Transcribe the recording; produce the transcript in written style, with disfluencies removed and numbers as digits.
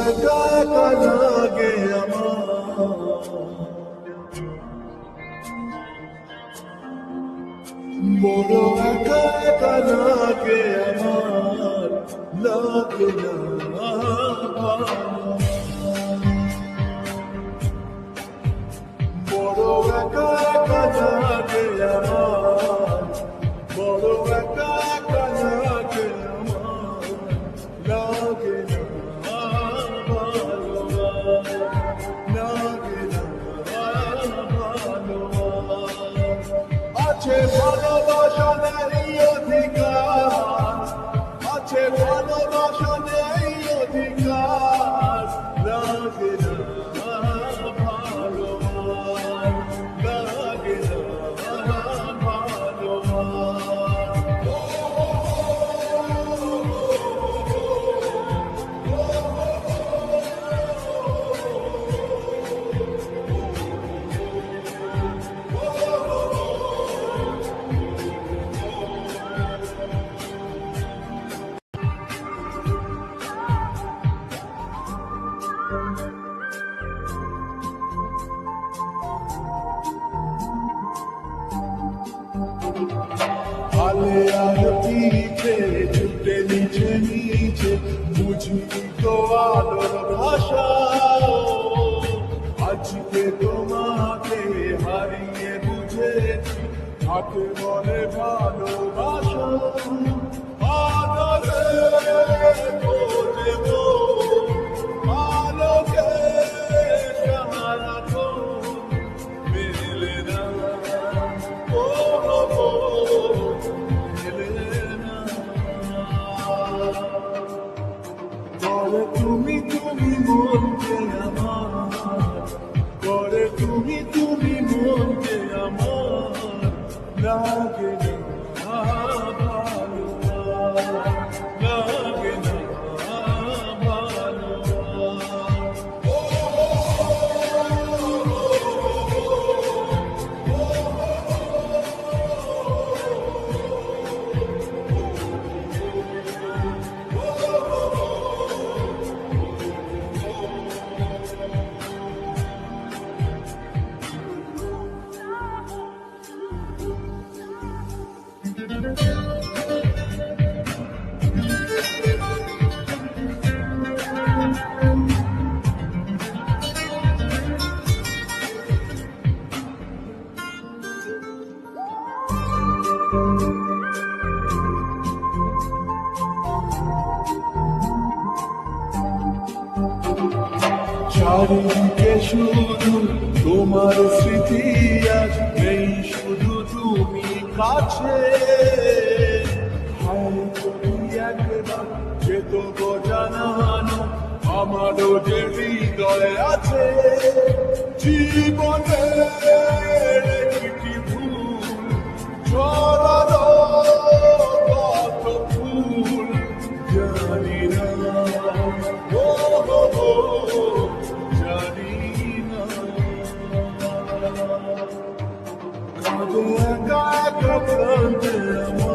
একা একা লাগে আমার, বড় একা একা লাগে আমার, লাগে না বড় একা একা লাগে আমার, বড় একা একা লাগে আমার, লাগে না লাগে না আছে ভালোবাসা নেই অধিকার, আছে ভালোবাসা নেই অধিকার, লাগে না লাগে না আলে আর পিছে ছুটে নিচে নিচে বুঝি তো আলোর ভাষা, আজকে তোমাকে হারিয়ে বুঝেছি তাকে বলে ভালোবাসা। আদরে বোঝবো আলোকে সারা তো মেলে না, তুমি তুমি বলতে আমার, করে তুমি তুমি বলতে আমার, লাগে না ভালো, লাগে না ভালো। চারিদিকে শুধু তোমার স্মৃতি, আজ নেই শুধু তুমি কাছে। হায় যদি একবার যেত গো জানানো আমারও যে হৃদয় আছে, জীবনের একটি ভুল ছড়ানো কত ফুল জানি না, জানি না। কাঁদো একা একা কাঁদে আমার।